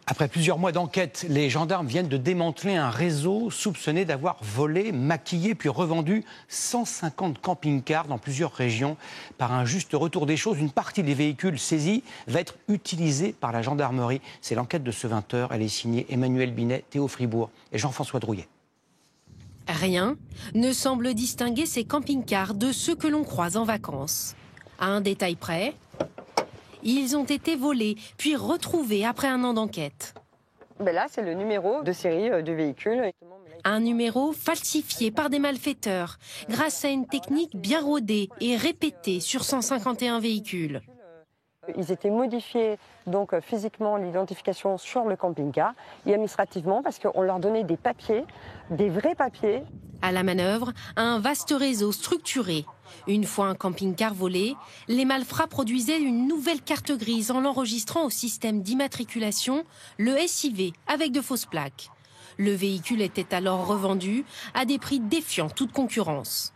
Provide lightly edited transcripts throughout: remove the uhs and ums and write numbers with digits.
Après plusieurs mois d'enquête, les gendarmes viennent de démanteler un réseau soupçonné d'avoir volé, maquillé puis revendu 150 camping-cars dans plusieurs régions. Par un juste retour des choses, une partie des véhicules saisis va être utilisée par la gendarmerie. C'est l'enquête de ce 20h. Elle est signée Emmanuel Binet, Théo Fribourg et Jean-François Drouillet. Rien ne semble distinguer ces camping-cars de ceux que l'on croise en vacances. À un détail près, ils ont été volés, puis retrouvés après un an d'enquête. Là, c'est le numéro de série du véhicule. Un numéro falsifié par des malfaiteurs, grâce à une technique bien rodée et répétée sur 151 véhicules. Ils étaient modifiés, donc physiquement, l'identification sur le camping-car et administrativement, parce qu'on leur donnait des papiers, des vrais papiers. À la manœuvre, un vaste réseau structuré. Une fois un camping-car volé, les malfrats produisaient une nouvelle carte grise en l'enregistrant au système d'immatriculation, le SIV, avec de fausses plaques. Le véhicule était alors revendu à des prix défiant toute concurrence.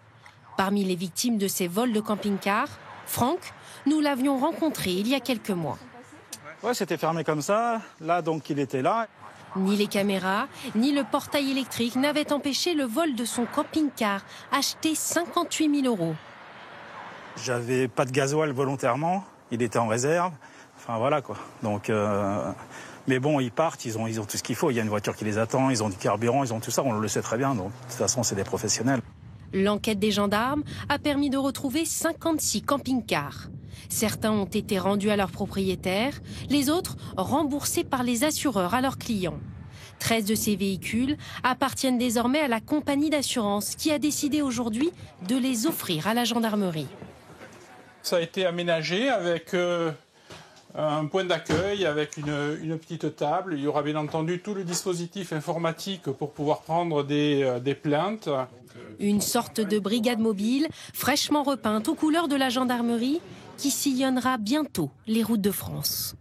Parmi les victimes de ces vols de camping-car, Franck, nous l'avions rencontré il y a quelques mois. Ouais, c'était fermé comme ça. Là, donc, il était là. Ni les caméras, ni le portail électrique n'avaient empêché le vol de son camping-car, acheté 58 000 €. J'avais pas de gasoil volontairement. Il était en réserve. Enfin, voilà, quoi. Donc, mais bon, ils partent, ils ont tout ce qu'il faut. Il y a une voiture qui les attend, ils ont du carburant, ils ont tout ça. On le sait très bien. Donc, de toute façon, c'est des professionnels. L'enquête des gendarmes a permis de retrouver 56 camping-cars. Certains ont été rendus à leurs propriétaires, les autres remboursés par les assureurs à leurs clients. 13 de ces véhicules appartiennent désormais à la compagnie d'assurance qui a décidé aujourd'hui de les offrir à la gendarmerie. Ça a été aménagé avec un point d'accueil, avec une petite table. Il y aura bien entendu tout le dispositif informatique pour pouvoir prendre des plaintes. Une sorte de brigade mobile fraîchement repeinte aux couleurs de la gendarmerie qui sillonnera bientôt les routes de France.